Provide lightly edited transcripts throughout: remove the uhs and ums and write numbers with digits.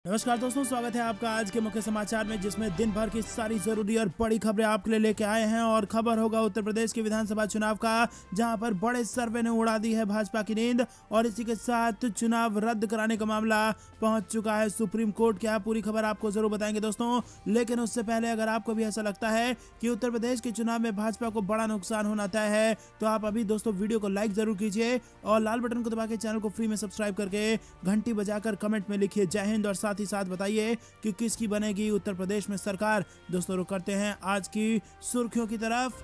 नमस्कार दोस्तों, स्वागत है आपका आज के मुख्य समाचार में, जिसमें दिन भर की सारी जरूरी और बड़ी खबरें आपके लिए लेके आए हैं। और खबर होगा उत्तर प्रदेश के विधानसभा चुनाव का, जहां पर बड़े सर्वे ने उड़ा दी है भाजपा की नींद। और इसी के साथ चुनाव रद्द कराने का मामला पहुंच चुका है सुप्रीम कोर्ट। क्या पूरी खबर आपको जरूर बताएंगे दोस्तों, लेकिन उससे पहले अगर आपको भी ऐसा लगता है कि उत्तर प्रदेश के चुनाव में भाजपा को बड़ा नुकसान होना तय है, तो आप अभी दोस्तों वीडियो को लाइक जरूर कीजिए और लाल बटन को दबा के चैनल को फ्री में सब्सक्राइब करके घंटी बजाकर कमेंट में लिखिए जय हिंद, और साथ ही साथ बताइए कि किसकी बनेगी उत्तर प्रदेश में सरकार। दोस्तों रुक करते हैं आज की सुर्खियों की तरफ।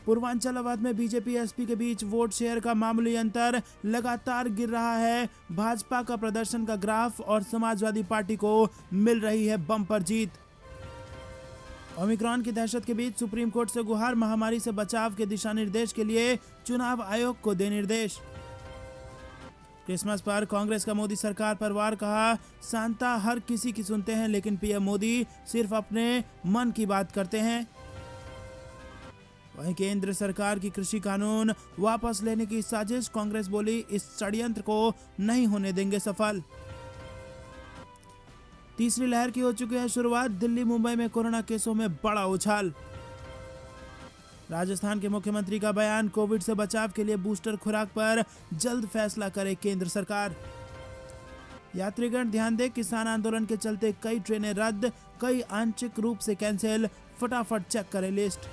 पूर्वांचल अवध में बीजेपी एसपी के बीच वोट शेयर का मामूली अंतर लगातार गिर रहा है। भाजपा का प्रदर्शन का ग्राफ और समाजवादी पार्टी को मिल रही है बम्पर जीत। ओमिक्रॉन की दहशत के बीच सुप्रीम कोर्ट से गुहार, महामारी से बचाव के दिशा निर्देश के लिए चुनाव आयोग को दे निर्देश। क्रिसमस पर कांग्रेस का मोदी सरकार पर वार, कहा सांता हर किसी की सुनते हैं लेकिन पीएम मोदी सिर्फ अपने मन की बात करते हैं। वहीं केंद्र सरकार की कृषि कानून वापस लेने की साजिश, कांग्रेस बोली इस षड्यंत्र को नहीं होने देंगे सफल। तीसरी लहर की हो चुकी है शुरुआत, दिल्ली मुंबई में कोरोना केसों में बड़ा उछाल। राजस्थान के मुख्यमंत्री का बयान, कोविड से बचाव के लिए बूस्टर खुराक पर जल्द फैसला करे केंद्र सरकार। यात्रीगण ध्यान दें, किसान आंदोलन के चलते कई ट्रेनें रद्द, कई आंशिक रूप से कैंसिल, फटाफट चेक करें लिस्ट।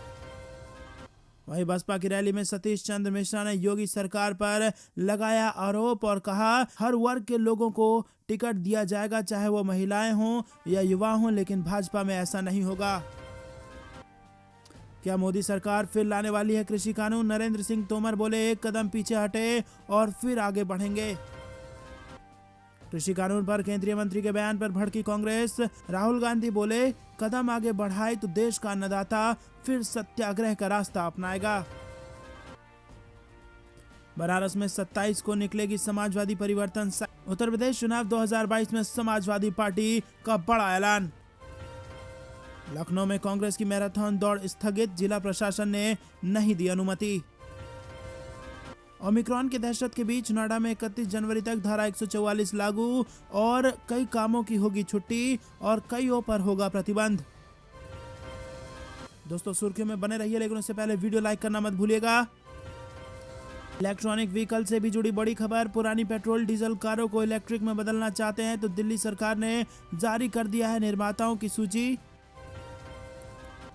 वहीं बसपा की रैली में सतीश चंद्र मिश्रा ने योगी सरकार पर लगाया आरोप और कहा हर वर्ग के लोगों को टिकट दिया जाएगा, चाहे वो महिलाएं हों या युवा हों, लेकिन भाजपा में ऐसा नहीं होगा। क्या मोदी सरकार फिर लाने वाली है कृषि कानून? नरेंद्र सिंह तोमर बोले एक कदम पीछे हटे और फिर आगे बढ़ेंगे। कृषि कानून पर केंद्रीय मंत्री के बयान पर भड़की कांग्रेस, राहुल गांधी बोले कदम आगे बढ़ाए तो देश का अन्नदाता फिर सत्याग्रह का रास्ता अपनाएगा। बनारस में 27 को निकलेगी समाजवादी परिवर्तन। उत्तर प्रदेश चुनाव 2022 में समाजवादी पार्टी का बड़ा ऐलान। लखनऊ में कांग्रेस की मैराथन दौड़ स्थगित, जिला प्रशासन ने नहीं दी अनुमति। ओमिक्रॉन की दहशत के बीच नोएडा में 31 जनवरी तक धारा 144 लागू और कई कामों की होगी छुट्टी और कईयों पर होगा प्रतिबंध। दोस्तों सुर्खियों में बने रहिए, लेकिन उससे पहले वीडियो लाइक करना मत भूलिएगा। इलेक्ट्रॉनिक व्हीकल से भी जुड़ी बड़ी खबर, पुरानी पेट्रोल डीजल कारों को इलेक्ट्रिक में बदलना चाहते हैं तो दिल्ली सरकार ने जारी कर दिया है निर्माताओं की सूची।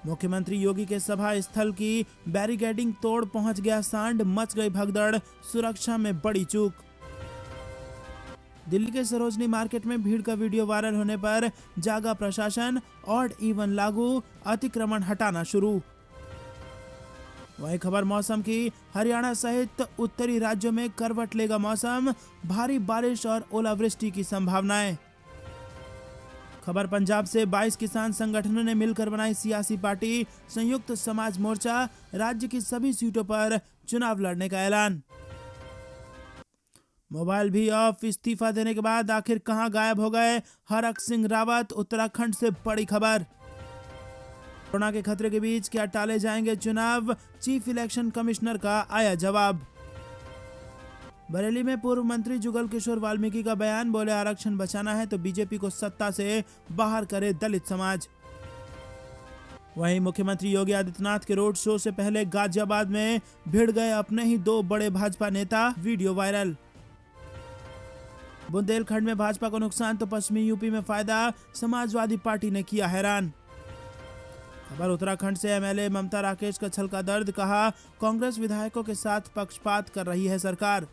मुख्यमंत्री योगी के सभा स्थल की बैरिकेडिंग तोड़ पहुंच गया सांड, मच गई भगदड़, सुरक्षा में बड़ी चूक। दिल्ली के सरोजनी मार्केट में भीड़ का वीडियो वायरल होने पर जागा प्रशासन, ऑड इवन लागू, अतिक्रमण हटाना शुरू। वही खबर मौसम की, हरियाणा सहित उत्तरी राज्यों में करवट लेगा मौसम, भारी बारिश और ओलावृष्टि की संभावनाएं। खबर पंजाब से, 22 किसान संगठनों ने मिलकर बनाई सियासी पार्टी संयुक्त समाज मोर्चा, राज्य की सभी सीटों पर चुनाव लड़ने का ऐलान। मोबाइल भी ऑफ, इस्तीफा देने के बाद आखिर कहां गायब हो गए हरक सिंह रावत, उत्तराखंड से बड़ी खबर। कोरोना के खतरे के बीच क्या टाले जाएंगे चुनाव, चीफ इलेक्शन कमिश्नर का आया जवाब। बरेली में पूर्व मंत्री जुगल किशोर वाल्मीकि का बयान, बोले आरक्षण बचाना है तो बीजेपी को सत्ता से बाहर करे दलित समाज। वहीं मुख्यमंत्री योगी आदित्यनाथ के रोड शो से पहले गाजियाबाद में भिड़ गए अपने ही दो बड़े भाजपा नेता, वीडियो वायरल। बुंदेलखंड में भाजपा को नुकसान तो पश्चिमी यूपी में फायदा, समाजवादी पार्टी ने किया हैरान। खबर उत्तराखंड से, एमएलए ममता राकेश का छलका दर्द, कहा कांग्रेस विधायकों के साथ पक्षपात कर रही है सरकार।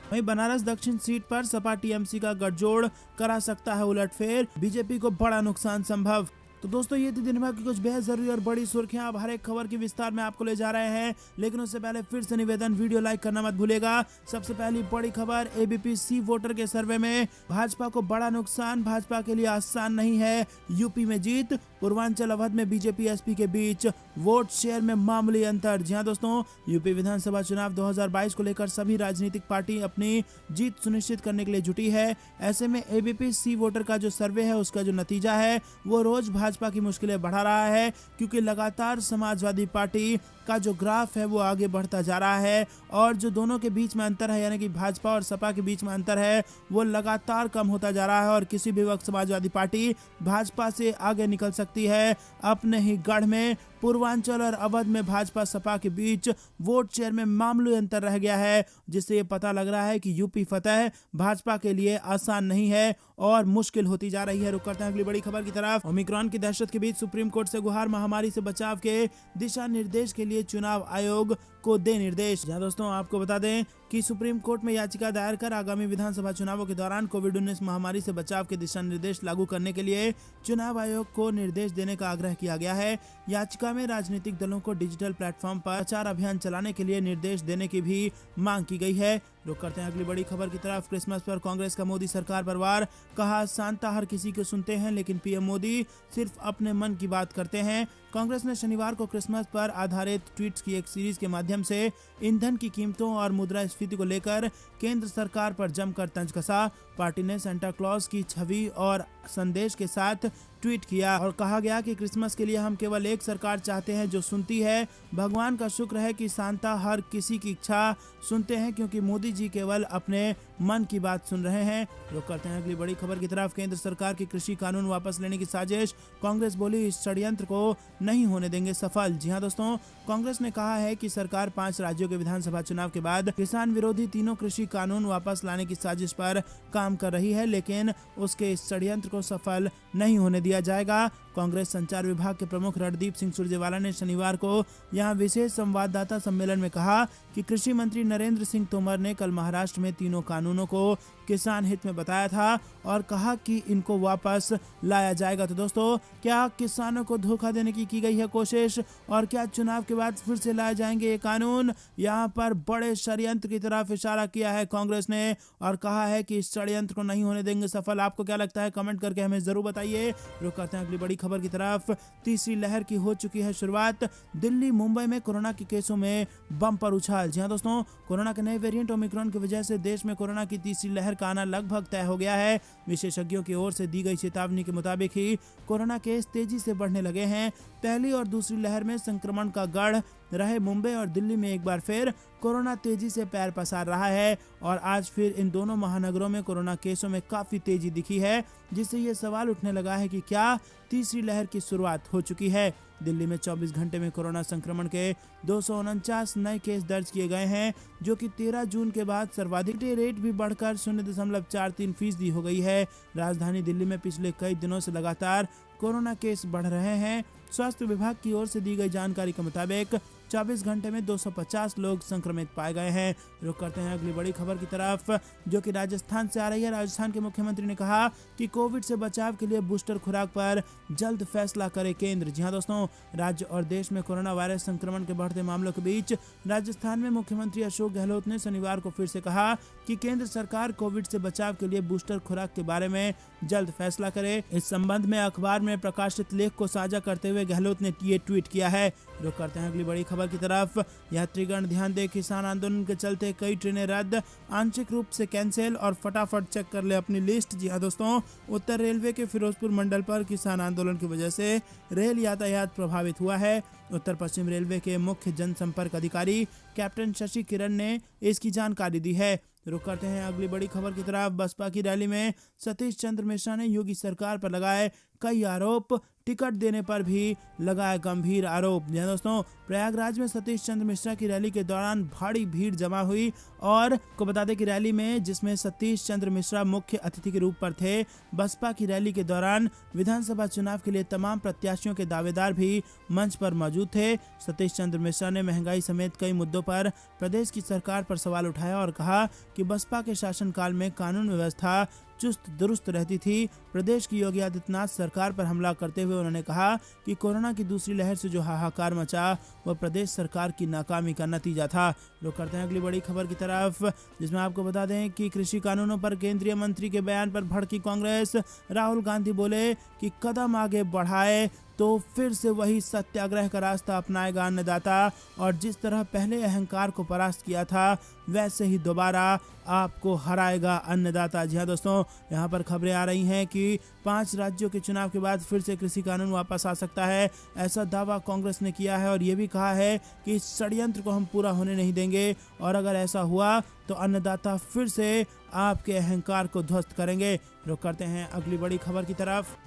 वहीं बनारस दक्षिण सीट पर सपा टीएमसी का गठजोड़ करा सकता है उलटफेर, बीजेपी को बड़ा नुकसान संभव। तो दोस्तों ये थी दिन भर की कुछ बेहद जरूरी और बड़ी सुर्खियां। अब हर एक खबर की विस्तार में आपको ले जा रहे हैं, लेकिन उससे पहले फिर से निवेदन, वीडियो लाइक करना मत भूलिएगा। सबसे पहली बड़ी खबर, एबीपी सी वोटर के सर्वे में भाजपा को बड़ा नुकसान, भाजपा के लिए आसान नहीं है यूपी में जीत। पूर्वांचल अवध में बीजेपी एसपी के बीच वोट शेयर में मामूली अंतर। जी हां दोस्तों, यूपी विधानसभा चुनाव 2022 को लेकर सभी राजनीतिक पार्टी अपनी जीत सुनिश्चित करने के लिए जुटी है। ऐसे में एबीपी सी वोटर का जो सर्वे है, उसका जो नतीजा है वो रोज भाजपा भाजपा की मुश्किलें बढ़ा रहा है, क्योंकि लगातार समाजवादी पार्टी का जो ग्राफ है वो आगे बढ़ता जा रहा है और जो दोनों के बीच में अंतर है, यानी कि भाजपा और सपा के बीच में अंतर है, वो लगातार कम होता जा रहा है और किसी भी वक्त समाजवादी पार्टी भाजपा से आगे निकल सकती है। अपने ही गढ़ में पूर्वांचल और अवध में भाजपा सपा के बीच वोट शेयर में मामूली अंतर रह गया है, जिससे ये पता लग रहा है कि यूपी फतह भाजपा के लिए आसान नहीं है और मुश्किल होती जा रही है। रुक करते हैं अगली बड़ी खबर की तरफ। ओमिक्रॉन की दहशत के बीच सुप्रीम कोर्ट से गुहार, महामारी से बचाव के दिशा निर्देश के लिए चुनाव आयोग को दे निर्देश। जहां दोस्तों आपको बता दें कि सुप्रीम कोर्ट में याचिका दायर कर आगामी विधानसभा चुनावों के दौरान कोविड-19 महामारी से बचाव के दिशा निर्देश लागू करने के लिए चुनाव आयोग को निर्देश देने का आग्रह किया गया है। याचिका में राजनीतिक दलों को डिजिटल प्लेटफॉर्म पर प्रचार अभियान चलाने के लिए निर्देश देने की भी मांग की गई है। रुक करते हैं अगली बड़ी खबर की तरफ। क्रिसमस पर कांग्रेस का मोदी सरकार पर वार, कहा सांता हर किसी को सुनते हैं लेकिन पीएम मोदी सिर्फ अपने मन की बात करते हैं। कांग्रेस ने शनिवार को क्रिसमस पर आधारित ट्वीट्स की एक सीरीज के माध्यम से ईंधन की कीमतों और मुद्रास्फीति को लेकर केंद्र सरकार पर जमकर तंज कसा। पार्टी ने सांता क्लॉज की छवि और संदेश के साथ ट्वीट किया और कहा गया कि क्रिसमस के लिए हम केवल एक सरकार चाहते हैं जो सुनती है। भगवान का शुक्र है कि सांता हर किसी की इच्छा सुनते हैं, क्योंकि मोदी जी केवल अपने मन की बात सुन रहे हैं। रुक करते हैं अगली बड़ी खबर की तरफ। केंद्र सरकार की कृषि कानून वापस लेने की साजिश, कांग्रेस बोली इस षड्यंत्र को नहीं होने देंगे सफल। जी हां दोस्तों, कांग्रेस ने कहा है कि सरकार 5 राज्यों के विधानसभा चुनाव के बाद किसान विरोधी तीनों कृषि कानून वापस लाने की साजिश पर काम कर रही है, लेकिन उसके इस षड्यंत्र को सफल नहीं होने दिया जाएगा। कांग्रेस संचार विभाग के प्रमुख रणदीप सिंह सुरजेवाला ने शनिवार को यहां विशेष संवाददाता सम्मेलन में कहा कि कृषि मंत्री नरेंद्र सिंह तोमर ने कल महाराष्ट्र में तीनों कानूनों को किसान हित में बताया था और कहा कि इनको वापस लाया जाएगा। तो दोस्तों, क्या किसानों को धोखा देने की गई है कोशिश और क्या चुनाव के बाद फिर से लाए जाएंगे ये कानून? यहाँ पर बड़े षड्यंत्र की तरफ इशारा किया है कांग्रेस ने और कहा है कि इस षड्यंत्र को नहीं होने देंगे सफल। आपको क्या लगता है, कमेंट करके हमें जरूर बताइए। रुक करते हैं अगली बड़ी खबर की तरफ। तीसरी लहर की हो चुकी है शुरुआत, दिल्ली मुंबई में कोरोना के केसों में बम्पर उछाल। जी हां दोस्तों, कोरोना के नए वेरिएंट ओमिक्रॉन की वजह से देश में कोरोना की तीसरी लहर का आना लगभग तय हो गया है। विशेषज्ञों की ओर से दी गई चेतावनी के मुताबिक ही कोरोना केस तेजी से बढ़ने लगे हैं। पहली और दूसरी लहर में संक्रमण का गढ़ रहे मुंबई और दिल्ली में एक बार फिर कोरोना तेजी से पैर पसार रहा है और आज फिर इन दोनों महानगरों में कोरोना केसों में काफी तेजी दिखी है, जिससे ये सवाल उठने लगा है कि क्या तीसरी लहर की शुरुआत हो चुकी है। दिल्ली में 24 घंटे में कोरोना संक्रमण के 249 नए केस दर्ज किए गए हैं, जो कि 13 जून के बाद सर्वाधिक रेट भी बढ़कर 0.43% हो गई है। राजधानी दिल्ली में पिछले कई दिनों से लगातार कोरोना केस बढ़ रहे हैं। स्वास्थ्य विभाग की ओर से दी गई जानकारी के मुताबिक 24 घंटे में 250 लोग संक्रमित पाए गए हैं। रुक करते हैं अगली बड़ी खबर की तरफ, जो कि राजस्थान से आ रही है। राजस्थान के मुख्यमंत्री ने कहा कि कोविड से बचाव के लिए बूस्टर खुराक पर जल्द फैसला करे केंद्र। जी हां दोस्तों, राज्य और देश में कोरोना वायरस संक्रमण के बढ़ते मामलों के बीच राजस्थान में मुख्यमंत्री अशोक गहलोत ने शनिवार को फिर से कहा कि केंद्र सरकार कोविड से बचाव के लिए बूस्टर खुराक के बारे में जल्द फैसला करे। इस संबंध में अखबार में प्रकाशित लेख को साझा करते हुए गहलोत ने ये ट्वीट किया है। रुक करते हैं अगली बड़ी खबर की तरफ। यात्रीगण ध्यान दें, किसान आंदोलन के चलते कई ट्रेनें रद्द, आंशिक रूप से कैंसिल और फटाफट चेक कर ले अपनी लिस्ट। जी हां दोस्तों, उत्तर रेलवे के फिरोजपुर मंडल पर किसान आंदोलन की वजह से रेल यातायात प्रभावित हुआ है। उत्तर पश्चिम रेलवे के मुख्य जनसंपर्क अधिकारी कैप्टन शशि किरण ने इसकी जानकारी दी है। रुक करते हैं अगली बड़ी खबर की तरफ। बसपा की रैली में सतीश चंद्र मिश्रा ने योगी सरकार पर लगाए कई आरोप, टिकट देने पर भी लगाए गंभीर आरोप। जी दोस्तों, प्रयागराज में सतीश चंद्र मिश्रा की रैली के दौरान भारी भीड़ जमा हुई और को बता दें कि रैली में जिसमें सतीश चंद्र मिश्रा मुख्य अतिथि के रूप पर थे। बसपा की रैली के दौरान विधानसभा चुनाव के लिए तमाम प्रत्याशियों के दावेदार भी मंच पर मौजूद थे। सतीश चंद्र मिश्रा ने महंगाई समेत कई मुद्दों पर प्रदेश की सरकार पर सवाल उठाया और कहा कि बसपा के शासनकाल में कानून व्यवस्था चुस्त दुरुस्त रहती थी। प्रदेश की योगी आदित्यनाथ सरकार पर हमला करते हुए उन्होंने कहा कि कोरोना की दूसरी लहर से जो हाहाकार मचा वह प्रदेश सरकार की नाकामी का नतीजा था। रुक करते हैं अगली बड़ी खबर की तरफ, जिसमें आपको बता दें कि कृषि कानूनों पर केंद्रीय मंत्री के बयान पर भड़की कांग्रेस। राहुल गांधी बोले कि कदम आगे बढ़ाए तो फिर से वही सत्याग्रह का रास्ता अपनाएगा अन्नदाता, और जिस तरह पहले अहंकार को परास्त किया था वैसे ही दोबारा आपको हराएगा अन्नदाता। जी हाँ दोस्तों, यहाँ पर खबरें आ रही हैं कि 5 राज्यों के चुनाव के बाद फिर से कृषि कानून वापस आ सकता है, ऐसा दावा कांग्रेस ने किया है और ये भी कहा है कि इस षड्यंत्र को हम पूरा होने नहीं देंगे, और अगर ऐसा हुआ तो अन्नदाता फिर से आपके अहंकार को ध्वस्त करेंगे। रुक करते हैं अगली बड़ी खबर की तरफ।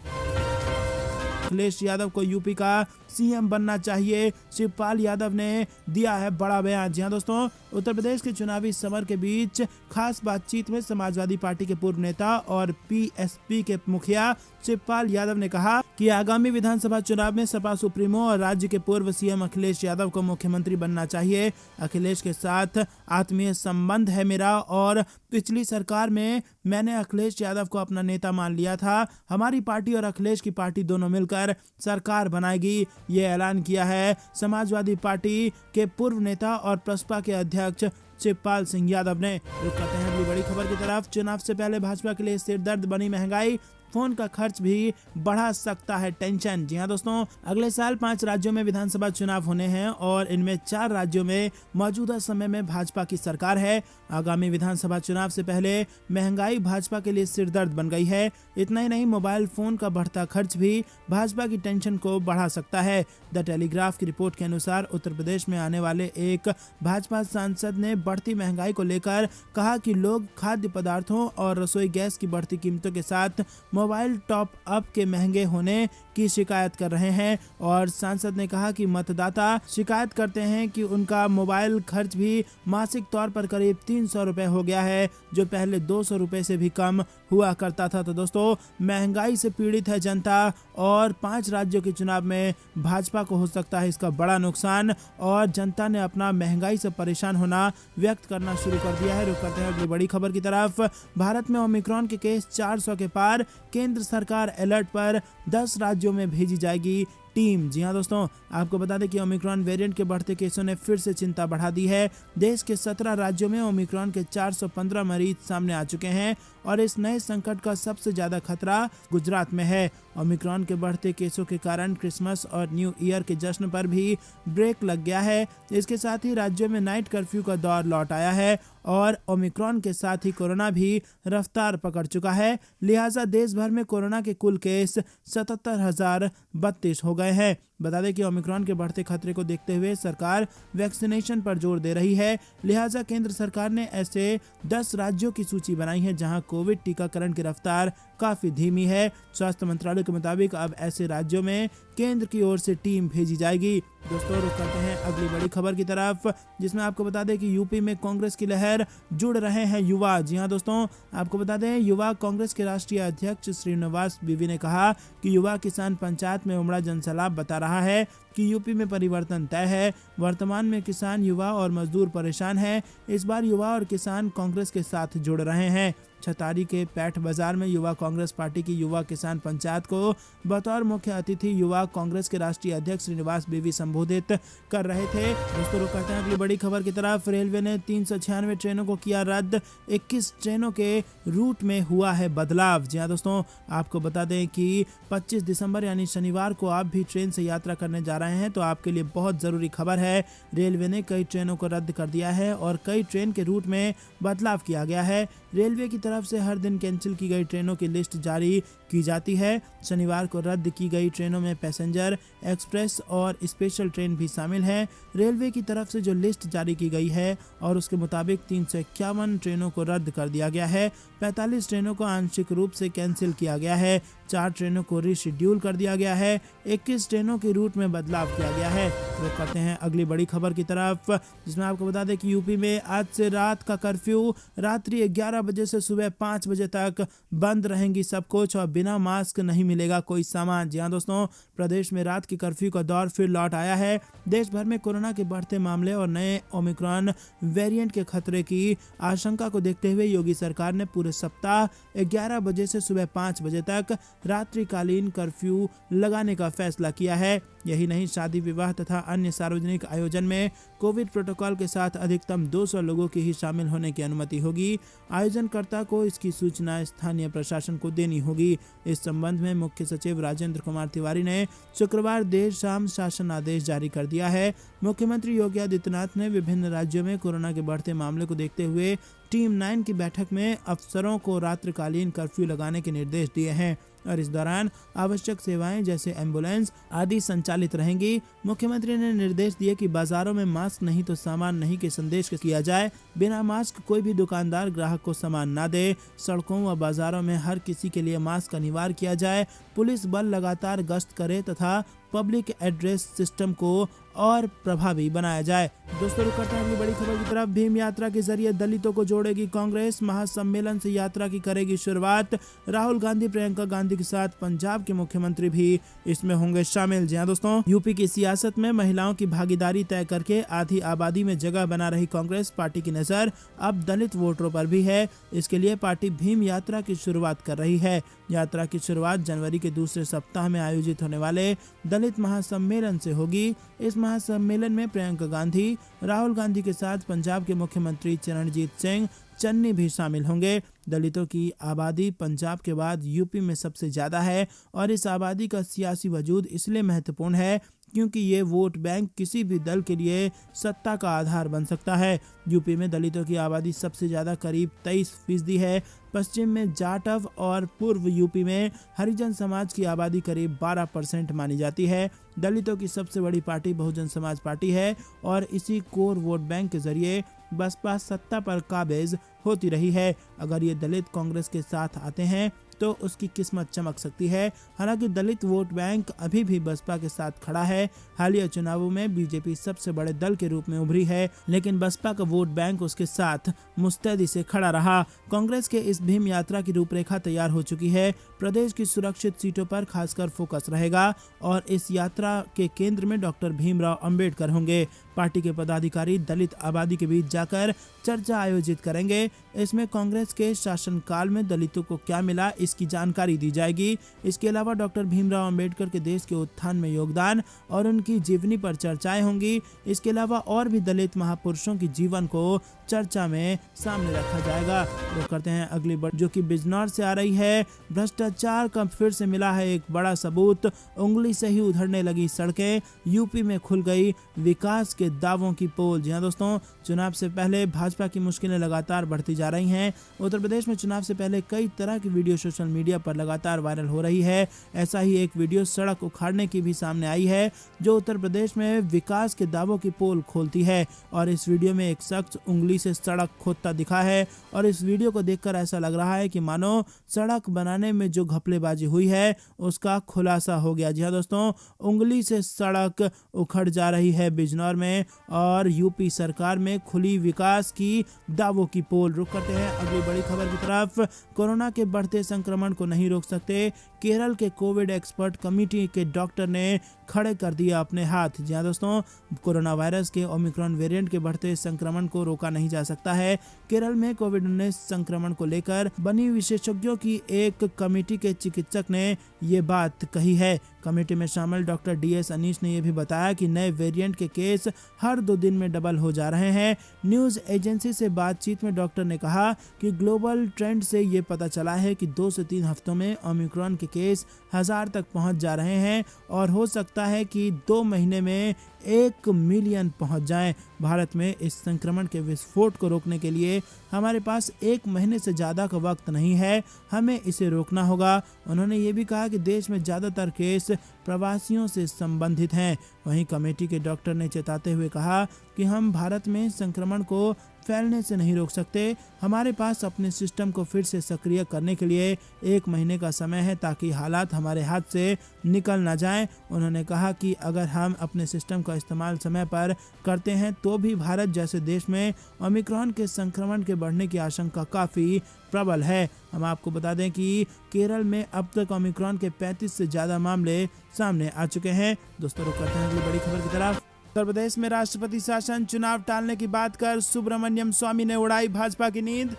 अखिलेश यादव को यूपी का सीएम बनना चाहिए, शिवपाल यादव ने दिया है बड़ा बयान। जी हाँ दोस्तों, उत्तर प्रदेश के चुनावी समर के बीच खास बातचीत में समाजवादी पार्टी के पूर्व नेता और पीएसपी के मुखिया शिवपाल यादव ने कहा कि आगामी विधानसभा चुनाव में सपा सुप्रीमो और राज्य के पूर्व सीएम अखिलेश यादव को मुख्यमंत्री बनना चाहिए। अखिलेश के साथ आत्मीय संबंध है मेरा, और पिछली सरकार में मैंने अखिलेश यादव को अपना नेता मान लिया था। हमारी पार्टी और अखिलेश की पार्टी दोनों मिलकर सरकार बनाएगी, ये ऐलान किया है समाजवादी पार्टी के पूर्व नेता और प्रसपा के अध्यक्ष शिवपाल सिंह यादव ने। रुक करते हैं अगली बड़ी खबर की तरफ। चुनाव से पहले भाजपा के लिए सिरदर्द बनी महंगाई, फोन का खर्च भी बढ़ा सकता है टेंशन। जी हाँ दोस्तों, अगले साल 5 राज्यों में विधानसभा चुनाव होने हैं और इनमें 4 राज्यों में मौजूदा समय में भाजपा की सरकार है। आगामी विधानसभा चुनाव से पहले महंगाई भाजपा के लिए सिरदर्द बन गई है। इतना ही नहीं, मोबाइल फोन का बढ़ता खर्च भी भाजपा की टेंशन को बढ़ा सकता है। द टेलीग्राफ की रिपोर्ट के अनुसार उत्तर प्रदेश में आने वाले एक भाजपा सांसद ने बढ़ती महंगाई को लेकर कहा कि लोग खाद्य पदार्थों और रसोई गैस की बढ़ती कीमतों के साथ मोबाइल टॉप अप के महंगे होने की शिकायत कर रहे हैं, और सांसद ने कहा कि मतदाता शिकायत करते हैं कि उनका मोबाइल खर्च भी मासिक तौर पर करीब 300 रुपए हो गया है, जो पहले 200 रुपए से भी कम हुआ करता था। तो दोस्तों, महंगाई से पीड़ित है जनता, और 5 राज्यों के चुनाव में भाजपा को हो सकता है इसका बड़ा नुकसान, और जनता ने अपना महंगाई से परेशान होना व्यक्त करना शुरू कर दिया है। रुक करते हैं अगली बड़ी खबर की तरफ। भारत में ओमिक्रॉन के केस 400 के पार, केंद्र सरकार अलर्ट पर, 10 राज्यों में भेजी जाएगी टीम। जी हाँ दोस्तों, आपको बता दें कि ओमिक्रॉन वेरिएंट के बढ़ते केसों ने फिर से चिंता बढ़ा दी है। देश के 17 राज्यों में ओमिक्रॉन के 415 मरीज सामने आ चुके हैं, और इस नए संकट का सबसे ज्यादा खतरा गुजरात में है। ओमिक्रॉन के बढ़ते केसों के कारण क्रिसमस और न्यू ईयर के जश्न पर भी ब्रेक लग गया है। इसके साथ ही राज्यों में नाइट कर्फ्यू का दौर लौट आया है, और ओमिक्रॉन के साथ ही कोरोना भी रफ्तार पकड़ चुका है। लिहाजा देश भर में कोरोना के कुल केस 77,032 हो गए हैं। बता दें कि ओमिक्रॉन के बढ़ते खतरे को देखते हुए सरकार वैक्सीनेशन पर जोर दे रही है। लिहाजा केंद्र सरकार ने ऐसे 10 राज्यों की सूची बनाई है जहां कोविड टीकाकरण की रफ्तार काफी धीमी है। स्वास्थ्य मंत्रालय के मुताबिक अब ऐसे राज्यों में केंद्र की ओर से टीम भेजी जाएगी। दोस्तों, रुक करते हैं अगली बड़ी खबर की तरफ, जिसमें आपको बता दें कि यूपी में कांग्रेस की लहर, जुड़ रहे हैं युवा। जी हाँ दोस्तों, आपको बता दें युवा कांग्रेस के राष्ट्रीय अध्यक्ष श्रीनिवास बीवी ने कहा कि युवा किसान पंचायत में उमड़ा जनसैलाब बता रहा है कि यूपी में परिवर्तन तय है। वर्तमान में किसान, युवा और मजदूर परेशान हैं। इस बार युवा और किसान कांग्रेस के साथ जुड़ रहे हैं। छतारी के पैठ बाजार में युवा कांग्रेस पार्टी की युवा किसान पंचायत को बतौर मुख्य अतिथि युवा कांग्रेस के राष्ट्रीय अध्यक्ष श्रीनिवास बीवी संबोधित कर रहे थे। दोस्तों, रुक करते हैं अगली बड़ी खबर की तरफ। रेलवे ने 396 ट्रेनों को किया रद्द, 21 ट्रेनों के रूट में हुआ है बदलाव। जी हाँ दोस्तों, आपको बता दें कि 25 दिसंबर यानी शनिवार को आप भी ट्रेन से यात्रा करने जा रहे हैं तो आपके लिए बहुत जरूरी खबर है। रेलवे ने कई ट्रेनों को रद्द कर दिया है और कई ट्रेन के रूट में बदलाव किया गया है। रेलवे की तरफ से हर दिन कैंसिल की गई ट्रेनों की लिस्ट जारी की जाती है। शनिवार को रद्द की गई ट्रेनों में पैसेंजर, एक्सप्रेस और स्पेशल ट्रेन भी शामिल है। रेलवे की तरफ से जो लिस्ट जारी की गई है और उसके मुताबिक 351 ट्रेनों को रद्द कर दिया गया है, 45 ट्रेनों को आंशिक रूप से कैंसिल किया गया है, 4 ट्रेनों को रीशेड्यूल कर दिया गया है, 21 ट्रेनों के रूट में बदलाव किया गया है। रुक करते हैं अगली बड़ी खबर की तरफ, जिसमें आपको बता दें कि यूपी में आज से रात का कर्फ्यू, रात्रि 11 बजे से सुबह 5 बजे तक बंद रहेंगी सब कुछ और बिना मास्क नहीं मिलेगा कोई सामान। जी हाँ दोस्तों, प्रदेश में रात की कर्फ्यू का दौर फिर लौट आया है। देश भर में कोरोना के बढ़ते मामले और नए ओमिक्रॉन वेरिएंट के खतरे की आशंका को देखते हुए योगी सरकार ने पूरे सप्ताह 11 बजे से सुबह 5 बजे तक रात्रिकालीन कर्फ्यू लगाने का फैसला किया है। यही नहीं, शादी विवाह तथा अन्य सार्वजनिक आयोजन में कोविड प्रोटोकॉल के साथ अधिकतम 200 लोगों की ही शामिल होने की अनुमति होगी। आयोजनकर्ता को इसकी सूचना स्थानीय प्रशासन को देनी होगी। इस संबंध में मुख्य सचिव राजेंद्र कुमार तिवारी ने शुक्रवार देर शाम शासन आदेश जारी कर दिया है। मुख्यमंत्री योगी आदित्यनाथ ने विभिन्न राज्यों में कोरोना के बढ़ते मामले को देखते हुए टीम 9 की बैठक में अफसरों को रात्रिकालीन कर्फ्यू लगाने के निर्देश दिए हैं और इस दौरान आवश्यक सेवाएं जैसे एम्बुलेंस आदि संचालित रहेंगी। मुख्यमंत्री ने निर्देश दिए कि बाजारों में मास्क नहीं तो सामान नहीं के संदेश किया जाए। बिना मास्क कोई भी दुकानदार ग्राहक को सामान ना दे। सड़कों व बाजारों में हर किसी के लिए मास्क अनिवार्य किया जाए। पुलिस बल लगातार गश्त करे तथा पब्लिक एड्रेस सिस्टम को और प्रभावी बनाया जाए। दोस्तों रुक करते हैं अगली बड़ी खबर की तरफ। भीम यात्रा के जरिए दलितों को जोड़ेगी कांग्रेस, महासम्मेलन से यात्रा की करेगी शुरुआत। राहुल गांधी प्रियंका गांधी के साथ पंजाब के मुख्यमंत्री भी इसमें होंगे शामिल। जी हाँ दोस्तों, यूपी की सियासत में महिलाओं की भागीदारी तय करके आधी आबादी में जगह बना रही कांग्रेस पार्टी की नजर अब दलित वोटरों पर भी है। इसके लिए पार्टी भीम यात्रा की शुरुआत कर रही है। यात्रा की शुरुआत जनवरी के दूसरे सप्ताह में आयोजित होने वाले दलित महासम्मेलन से होगी। इस महासम्मेलन में प्रियंका गांधी राहुल गांधी के साथ पंजाब के मुख्यमंत्री चरणजीत सिंह चन्नी भी शामिल होंगे। दलितों की आबादी पंजाब के बाद यूपी में सबसे ज्यादा है और इस आबादी का सियासी वजूद इसलिए महत्वपूर्ण है क्योंकि ये वोट बैंक किसी भी दल के लिए सत्ता का आधार बन सकता है। यूपी में दलितों की आबादी सबसे ज्यादा करीब 23% है। पश्चिम में जाटव और पूर्व यूपी में हरिजन समाज की आबादी करीब 12% मानी जाती है। दलितों की सबसे बड़ी पार्टी बहुजन समाज पार्टी है और इसी कोर वोट बैंक के जरिए बसपा सत्ता पर काबिज होती रही है। अगर ये दलित कांग्रेस के साथ आते हैं तो उसकी किस्मत चमक सकती है। हालांकि दलित वोट बैंक अभी भी बसपा के साथ खड़ा है। हालिया चुनावों में बीजेपी सबसे बड़े दल के रूप में उभरी है, लेकिन बसपा का वोट बैंक उसके साथ मुस्तैदी से खड़ा रहा। कांग्रेस के इस भीम यात्रा की रूपरेखा तैयार हो चुकी है। प्रदेश की सुरक्षित सीटों पर खासकर फोकस रहेगा और इस यात्रा के केंद्र में डॉक्टर भीमराव अंबेडकर होंगे। पार्टी के पदाधिकारी दलित आबादी के बीच जाकर चर्चा आयोजित करेंगे। इसमें कांग्रेस के शासनकाल में दलितों को क्या मिला इसकी जानकारी दी जाएगी। इसके अलावा डॉक्टर भीमराव अंबेडकर के देश के उत्थान में योगदान और उनकी जीवनी पर चर्चाएं होंगी। इसके अलावा और भी दलित महापुरुषों की जीवन को चर्चा में सामने रखा जाएगा। तो करते हैं अगली जो कि बिजनौर से आ रही है। भ्रष्टाचार का फिर से मिला है एक बड़ा सबूत। उंगली से ही उधड़ने लगी सड़कें। यूपी में खुल गई विकास के दावों की पोल। जी हाँ दोस्तों, चुनाव से पहले भाजपा की मुश्किलें लगातार बढ़ती जा रही हैं। उत्तर प्रदेश में चुनाव से पहले कई तरह की वीडियो सोशल मीडिया पर लगातार वायरल हो रही है। ऐसा ही एक वीडियो सड़क उखाड़ने की भी सामने आई है जो उत्तर प्रदेश में विकास के दावों की पोल खोलती है। और इस वीडियो में एक शख्स उंगली से सड़क खोदता दिखा है और इस वीडियो को देखकर ऐसा लग रहा है कि मानो सड़क बनाने में जो घपलेबाजी हुई है उसका खुलासा हो गया। जी हाँ दोस्तों, उंगली से सड़क उखड़ जा रही है बिजनौर में और यूपी सरकार में खुली विकास की दावों की पोल। रुक करते हैं अगली बड़ी खबर की तरफ। कोरोना के बढ़ते संक्रमण को नहीं रोक सकते, केरल के कोविड एक्सपर्ट कमेटी के डॉक्टर ने खड़े कर दिया अपने हाथ। जी हाँ दोस्तों, कोरोना वायरस के ओमिक्रॉन वेरिएंट के बढ़ते संक्रमण को रोका नहीं जा सकता है। केरल में कोविड-19 संक्रमण को लेकर बनी विशेषज्ञों की एक कमेटी के चिकित्सक ने ये बात कही है। कमेटी में शामिल डॉक्टर DS अनीश ने यह भी बताया कि नए वेरिएंट के केस हर 2 दिन में डबल हो जा रहे हैं। न्यूज एजेंसी से बातचीत में डॉक्टर ने कहा कि ग्लोबल ट्रेंड से ये पता चला है कि 2 से 3 हफ्तों में ओमिक्रॉन के केस 1000 तक पहुंच जा रहे हैं और हो सकता है कि 2 महीने में 1 मिलियन पहुंच जाएं। भारत में इस संक्रमण के विस्फोट को रोकने के लिए हमारे पास 1 महीने से ज़्यादा का वक्त नहीं है, हमें इसे रोकना होगा। उन्होंने ये भी कहा कि देश में ज़्यादातर केस प्रवासियों से संबंधित हैं। वहीं कमेटी के डॉक्टर ने चेताते हुए कहा कि हम भारत में संक्रमण को फैलने से नहीं रोक सकते। हमारे पास अपने सिस्टम को फिर से सक्रिय करने के लिए 1 महीने का समय है ताकि हालात हमारे हाथ से निकल ना जाएं। उन्होंने कहा कि अगर हम अपने सिस्टम का इस्तेमाल समय पर करते हैं तो भी भारत जैसे देश में ओमिक्रॉन के संक्रमण के बढ़ने की आशंका काफ़ी प्रबल है। हम आपको बता दें कि केरल में अब तक ओमिक्रॉन के 35 से ज़्यादा मामले सामने आ चुके हैं। दोस्तों रुक करते हैं अगली बड़ी खबर की तरफ। उत्तर प्रदेश में राष्ट्रपति शासन चुनाव टालने की बात कर सुब्रमण्यम स्वामी ने उड़ाई भाजपा की नींद।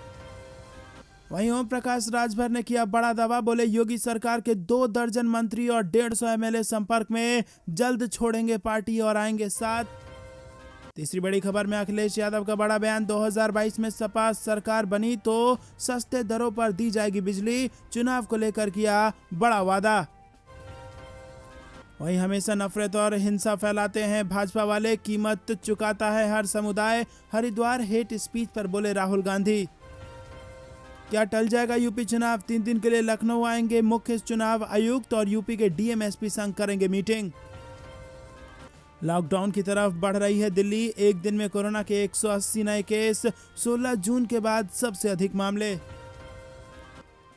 वहीं ओम प्रकाश राजभर ने किया बड़ा दावा, बोले योगी सरकार के 2 दर्जन मंत्री और 150 MLA संपर्क में, जल्द छोड़ेंगे पार्टी और आएंगे साथ। तीसरी बड़ी खबर में अखिलेश यादव का बड़ा बयान, 2022 में सपा सरकार बनी तो सस्ते दरों पर दी जाएगी बिजली, चुनाव को लेकर किया बड़ा वादा। वहीं हमेशा नफरत और हिंसा फैलाते हैं भाजपा वाले, कीमत चुकाता है हर समुदाय, हरिद्वार हेट स्पीच पर बोले राहुल गांधी। क्या टल जाएगा यूपी चुनाव, 3 दिन के लिए लखनऊ आएंगे मुख्य चुनाव आयुक्त और यूपी के डीएम एसपी संग करेंगे मीटिंग। लॉकडाउन की तरफ बढ़ रही है दिल्ली, एक दिन में कोरोना के 180 नए केस, 16 जून के बाद सबसे अधिक मामले।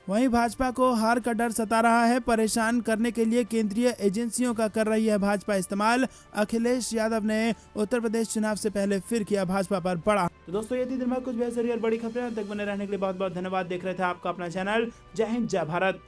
वहीं भाजपा को हार का डर सता रहा है, परेशान करने के लिए केंद्रीय एजेंसियों का कर रही है भाजपा इस्तेमाल। अखिलेश यादव ने उत्तर प्रदेश चुनाव से पहले फिर किया भाजपा पर बड़ा। तो दोस्तों ये थी दिन भर कुछ बेहतरीन और बड़ी खबरें। तक बने रहने के लिए बहुत बहुत धन्यवाद। देख रहे थे आपका अपना चैनल जय हिंद जय भारत।